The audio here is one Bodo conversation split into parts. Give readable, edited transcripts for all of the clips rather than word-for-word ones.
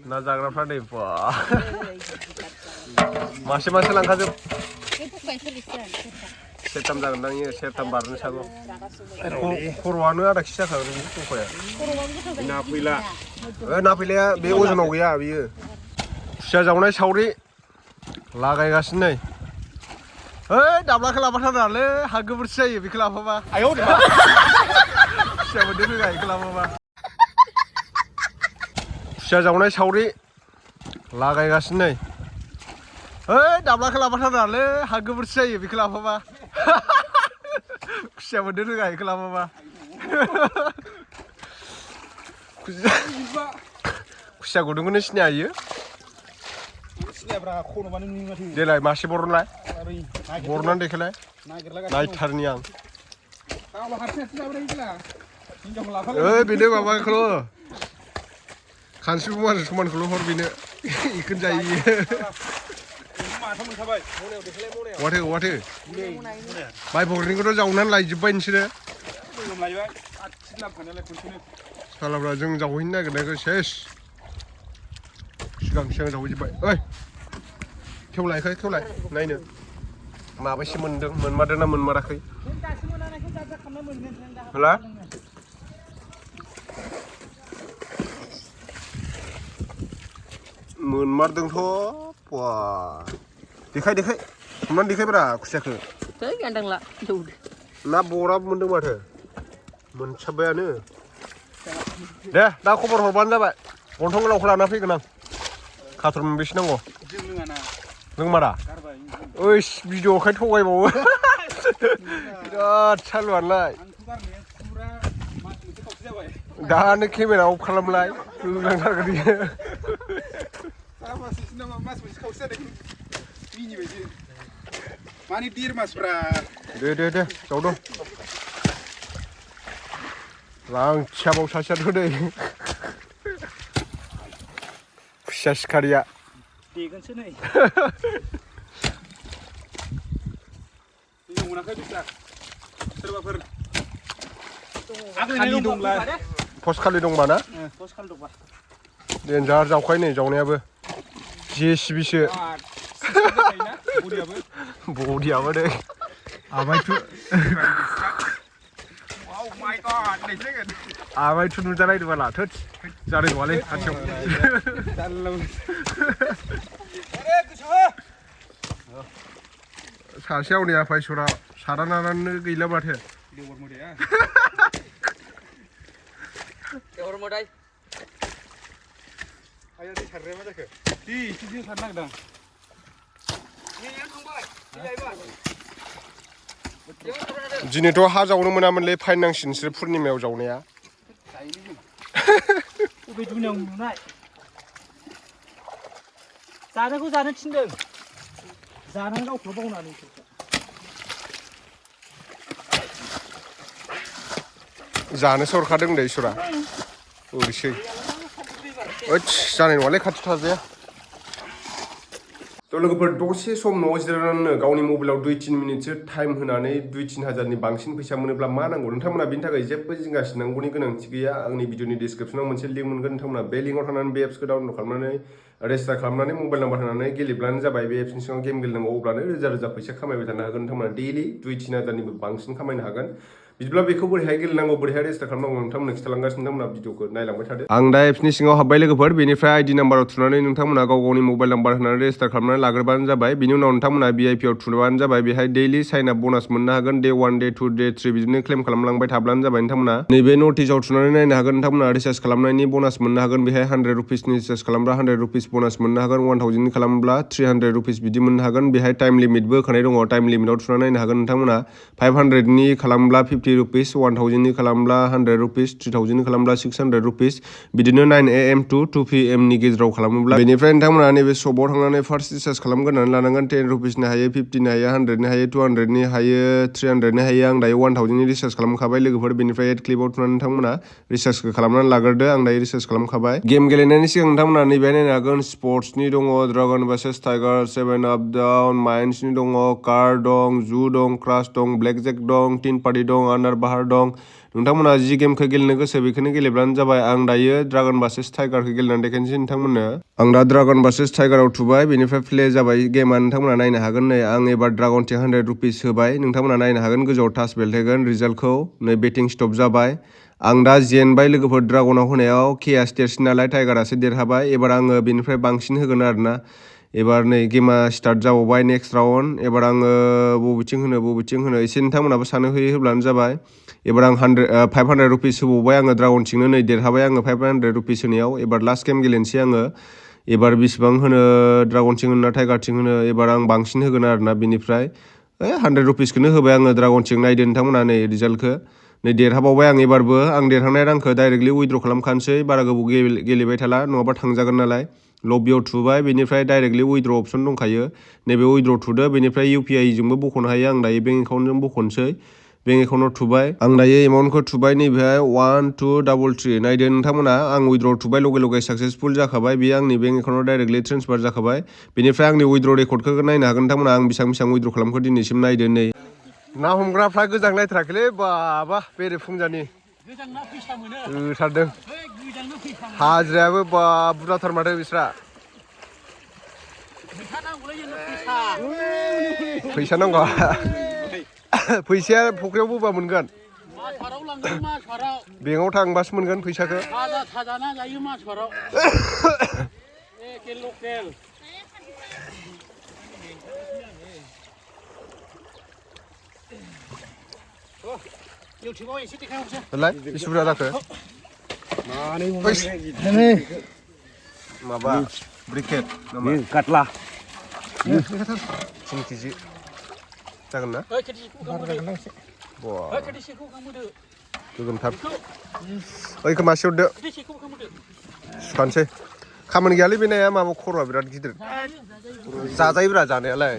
ना जाग्राफ्रा नै बा मासे मासे लांखाजोब सेरथाम जागोनदां इयो सेरथाम बारनो सागौ खर'आनो आधा केजि जाखागोन खंखाया ना फैला ना फैलाया बे अजनाव गैया बियो खुसिया जावनाय सावरि लागायगासिनो नै ओइ दाब्लाखौ लाफाथारनालै हा गोबोरखि जायो बेखौ लाफाबा आयौ खुसिया मोनदों रोगा बेखौ लाफाबा खुसिया जावनाय सावरि लागायगासिनो नै ओइ दाब्लाखौ लाफाथारनालै हा गोबोरखि जायो बेखौ लाफाबा खुसिया मोनदों रोगा बेखौ लाफाबा खुसिया गुदुंखौनो सिनायो देलाय मासे बरनलाय बरनानै देखायलाय नायथारनि आं ओइ बेनो माबाखौल' खानस्रि बुमाजों समानखौल' हर बेनो इखौनो जायो वाथो वाथो माइ बरनिखौथ' जावनानै लायजोब्बाय नोंसोरो सालाब्रा जों जावहैनो नागिरनायखौ सेस सिगां जावहैजोब्बाय ओइ खेवलायखाय खेवलाय नायनो माबैसे मोनदों मोनमारदों ना मोनमाराखै होला मोनमारदोंथ' बा देखाय देखाय हमनानै देखायब्रा खुसियाखौ ना बराबो मोनदों माथो मोनसाब्बायानो दे दा खबर हरबानो जाबाय गन्थं गोलावखौ लाना फैगोन आं खाथुर मोनबेसे नांगौ रोंमारा ओइस भिडिअ'खाय थगायबावो बिराद सालुआनोलाय दानो केमेरा अफ खालामलाय होलांथारगोन बियो दे दे दे जावदों लांथियाबाव सासेयाथ' दै खुसिया सिखारिया देगोनसो नै मोनाखै बिसा सोरबाफोर खालि दंब्ला पस्ट खालि दंबा ना पस्ट खालि दंबा देन्जार जावखाय नै जावनायाबो जेसिबिसो बडियाबो नै आमायथ' नुजानायदों बाला थोद जानाय नङालै खाथियाव सासेयाव नै आफायसरा सारा नानानो गैला माथो दिनैथ' हा जावनो मोनामोनलै फाइन नांसिगोन नोंसोर पुर्निमायाव जावनाया बबे दुनियाव नुनाय जानोखौ जानो थिनदों जानानै गावखौ बावनानै जानोसो हरखादों दै इसरा ओरैसै ओइस जानाय नङालै खाथियाव थाजाया थ' लोगोफोर दसे सम न'आव जिरायनानैनो गावनि मबाइलाव 2-3 मिनिटसो टाइम होनानै 2-3 हाजारनि बांसिन फैसा मोनोब्ला मा नांगौ नोंथांमोना बेनि थाखाय जेबो जिंगासिनांगौनि गोनांथि गैया आंनि भिडिअनि डिसक्रिपसनाव मोनसे लिंक मोनगोन नोंथांमोना बे लिंकआव थांनानै बे एप्सखौ डाउनलड खालामनानै रेजिस्टार खालामनानै मबाइल नाम्बार होनानै गेलेब्लानो जाबाय बे एप्सनि सिङाव गेम गेलेनांगौ अब्लानो रोजा रोजा फैसा खामायबाय थानो हागोन नोंथांमोना डेलि 2-3 हाजारनिबो बांसिन खामायनो हागोन बिदिब्ला बेखौ बोरैहाय गेलेनांगौ बोरैहाय रेजिस्टार खालामनांगौ नोंथांमोना खिथालांगासिनो नोंथांमोना भिडिअखौ नायलांबाय थादो आं दा एप्सनि सिङाव हाबबाय लोगोफोर बेनिफ्राय आइडि नाम्बाराव थुनानै नोंथांमोना गाव गावनि मबाइल नाम्बार होनानै रेजिस्टार खालामनानै लाग्रोबानो जाबाय बिनि उनाव नोंथांमोना भिआइपिआव थुनोबानो जाबाय बेहाय डेलि साइन आप बनास मोननो हागोन डे 1 डे 2 डे 3 बिदिनो क्लेम खालामलांबाय थाब्लानो जाबाय नोंथांमोना नैबे नटिसआव थुनानै नायनो हागोन नोंथांमोना रिसार्ज खालामनायनि बनास मोननो हागोन बेहाय 100 रुपिसनि रिसार्ज खालामब्ला 100 रुपिस बनास मोननो हागोन 1000नि खालामब्ला 300 रुपिस बिदि मोननो हागोन बेहाय टाइम लिमिटबो होखानाय दङ टाइम लिमिटआव थुनानै नायनो हागोन नोंथांमोना 500नि खालामब्ला 50 रुपिस 1000नि खालामब्ला 100 रुपिस 3000नि खालामब्ला 600 रुपिस बिदिनो 9 AM to 2 PM नि गेजेराव खालामोब्ला बेनिफ्राय नोंथांमोना नैबे शपआव थांनानै फार्स्ट रिसार्ज खालामग्रोनानै लानांगोन 10 रुपिसनि हायो 50नि हायो 100नि हायो 200नि हायो 300नि हायो आं दायो 1000नि रिसार्ज खालामखाबाय लोगोफोर बेनिफ्राय एड क्लिपआव थुनानै नोंथांमोना रिसार्जखौ खालामनानै लाग्रोदो आं दायो रिसार्ज खालामखाबाय गेम गेलेनायनि सिगां नोंथांमोना नैबे नायनो हागोन स्पर्ट्सनि दङ ड्रागन भार्सेस टाइगार 7 आप डाउन माइन्सनि दङ कार दं जु दं क्रास दं ब्लेक जेक दं टिन पार्टि दं आन्डार बाहार दं नोंथांमोना जि गेमखौ गेलेनो गोसो बेखौनो गेलेब्लानो जाबाय आं दायो ड्रागन भार्सेस टाइगारखौ गेलेनानै देखायनोसै नोंथांमोननो आं दा ड्रागन भार्सेस टाइगाराव थुबाय बेनिफ्राय प्ले जाबाय गेमा नोंथांमोना नायनो हागोन नै आं एबार ड्रागन चे 100 रुपिस होबाय नोंथांमोना नायनो हागोन गोजौआव टाच बेल्ट होगोन रिजाल्टखौ नै बेटिं स्टप जाबाय आं दा जेनबाय लोगोफोर ड्रागनाव होनायाव केयास देरसिन नालाय टाइगारासो देरहाबाय एबार आङो बेनिफ्राय बांसिन होगोन आरोना एबार नै गेमा स्टार्ट जाबावबाय नेक्स्ट राउन्ड एबार आङो बबेथिं होनो एसे नोंथांमोनाबो सानो होब्लानो जाबाय एबार आं 500 रुपिस होबावबाय आङो ड्रागनथिंनो नै देरहाबाय आङो 500 रुपिस होनायाव एबार लास्ट गेम गेलेनोसै आङो एबार बेसेबां होनो ड्रागनथिं होनो ना टाइगारथिं होनो एबार आं बांसिन होगोन आरोना बेनिफ्राय 100 रुपिसखौनो होबाय आङो ड्रागनथिं नायदो नोंथांमोना नै रिजाल्टखौ नै देरहाबावबाय आं एबारबो आं देरहानाय रांखौ डाइरेक्टलि उइद्र' खालामखानोसै बारा गोबाव गेलेबाय थाला नङाबा थांजागोन नालाय लबियाव थुबाय बेनिफ्राय डाइरेक्टलि उइद्र' अपसन दंखायो नैबे उइद्र' थुदो बेनिफ्राय UPI जोंबो बख'नो हायो आं दायो बेंक एकाउन्टजों बख'नोसै बेंक एकाउन्टाव थुबाय आं दायो एमाउन्टखौ थुबाय नैबेहाय 1233 नायदो नोंथांमोना आं उइद्र' थुबाय लगे साक्सेसफुल जाखाबाय बेयो आंनि बेंक एकाउन्टाव डाइरेक्टलि ट्रेन्सफार जाखाबाय बेनिफ्राय आंनि उइद्र' रेकर्डखौ नायनो हागोन नोंथांमोना आं बेसेबां उइद्र' खालामखो दिनैसिम नायदो नै ना हमग्राफ्रा गोजांलायथाराखैलै बाबा बेरे फुंजानि होथारदों हाजिरायाबो बा बुरजाथार माथो बिस्रा फैसा नांगौ फैसाया फख्रियाव बोबा मोनगोन बेंकआव थांबासो मोनगोन फैसाखौ बेसे बुरजा जाखो माबा ब्रिकेट काटला 3 केजि जागोन ना गोगोमथार ओइखौ मासे हरदो सुखानोसै खामानि गैयालै बे नाया माबा खर'आ बिराद गिदिर जाजायोब्रा जानायालाय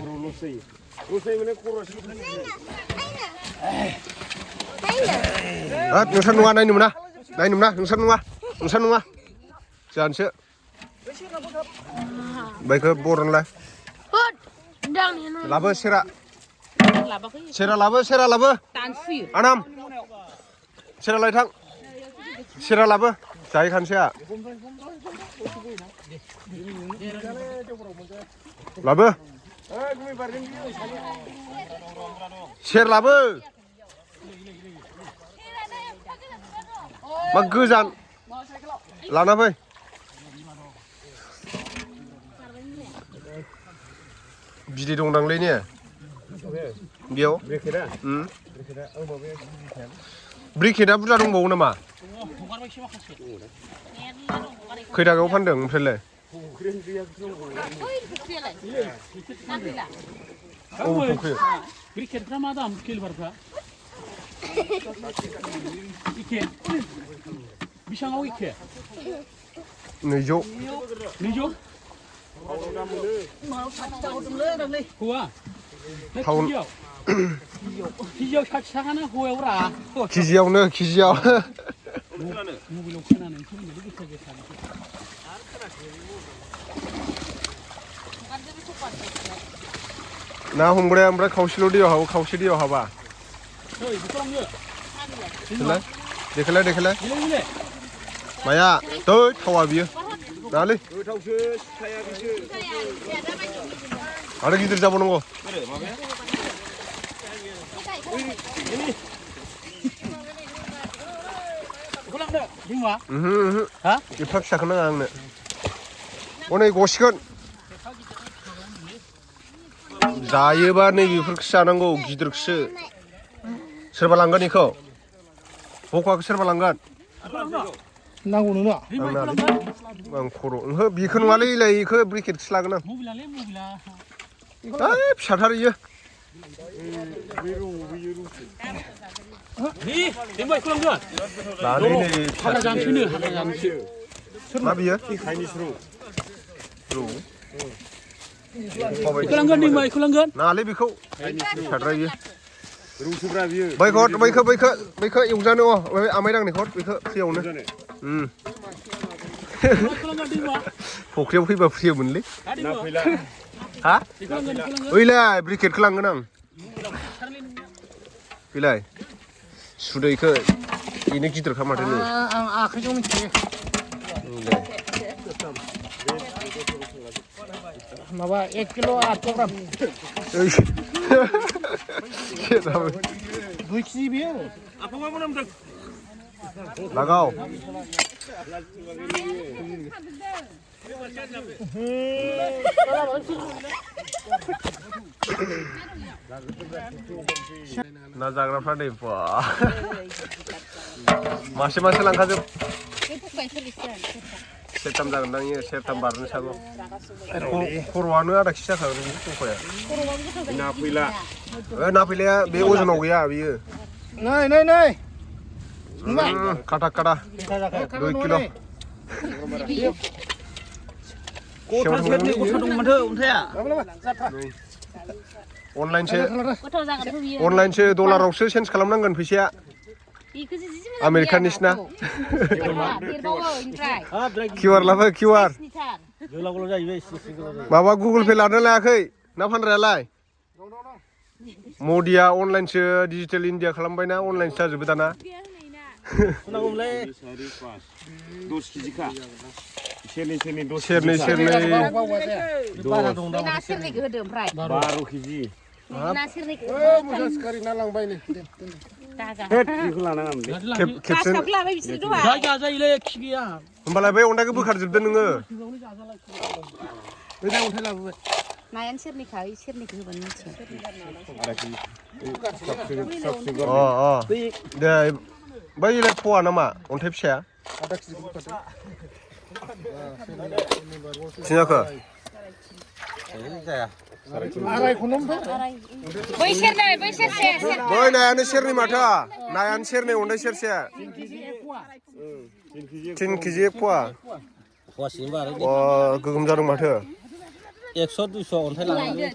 नोंसोर नङा नायनो मोना नोंसोर नङा जानोसो बैखौ बरनलाय लाबो सेरा लाबो आनाम सेरा लायथां सेरा लाबो जाहैखानोसै लाबो सेर लाबो मा गोजान लाना फै बिदै दंदांलै ने बेयाव ब्रिकेटआ बुरजा दंबावो नामा खैथाकायाव फानदों ओमफ्रायलाय ब्रिकेटफ्रा मा दाम किलबारफ्रा बेसेबाङाव एखे 200 केजियाव 60 थाखाना हौवायावरा केजियावनो मबाइलाव खोनानो ना हमग्राया ओमफ्राय खावसेल' दैयाव हाबो खावसे दैयाव हाबा देखायलाय माया दै थावा बियो नालै आरो गिदिर जाबावनांगौ एफा फिसाखौ नाङा आंनो हनै गसिगोन जायोबा नैबेफोरखौसो जानांगौ गिदिरखौसो सोरबा लांगोन बेखौ बखाखौ सोरबा लांगोन नांगौ नोंनो आं खर' ओहो बेखौ नङालै बेखौ ब्रिकेटखौसो लागोन आं फिसाथार इयो मा बियो नाङालै बेखौ फिसाद्राय बियो बैखौ एवजानो आमाय दांनायखौ बेखौ फ्रियावनो फख्रियाव फैबा फ्रियावमोनलै हा ओइलाय ब्रिकेटखौ लांगोन आं फैलाय सुदैखौ बेनो गिदिर खामाथो नो आं आखाइजों मिथियो माबा 1 किल' 800 ग्राम 2 केजि बेयो लागाव ना जाग्राफ्रा नै बा मासे मासे लांखाजोब सेरथाम जागोनदां इयो सेरथाम बारनो सागौ खर'आनो आधा केजि जाखागोन खंखाया ना फैला ना फैलाया बे अजनाव गैया बियो नै काटा काटा 2 किल' गथा सेरनै गथा दं माथो अन्थाया अनलाइनसो डलारावसो चेन्ज खालामनांगोन फैसाया आमेरिकानिसना किउआर लाबो किउआर माबा गुगोल पे लानो लायाखै ना फानग्रायालाय मदिया अनलाइनसो डिजिटेल इन्डिया खालामबायना अनलाइनसो जाजोबो दाना सेरनै 12 केजि ना सेरनैखौ ना लांबाय नै होमबालाय बै अन्थाइखौ बोखारजोबदो नोङो नायानो सेरनैखा सेरनैखौ होबानो मिथियो दे बैलाय फवा नामा अन्थाइ फिसाया थिनाखौ बै सेरसे बै नायानो सेरनै माथो नायानो सेरनै अन्थाइ सेरसे 3 केजि 1 फवा गोगोम जादों माथो 100-200 अन्थाइ लांदों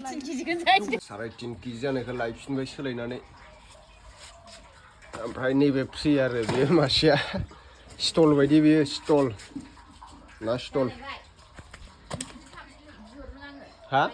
3.5 केजि जानायखौ लायफिनबाय सोलायनानै ओमफ्राय नैबे फ्रि आरो बेयो मासेया स्टल बायदि बेयो स्टल ना स्टल हा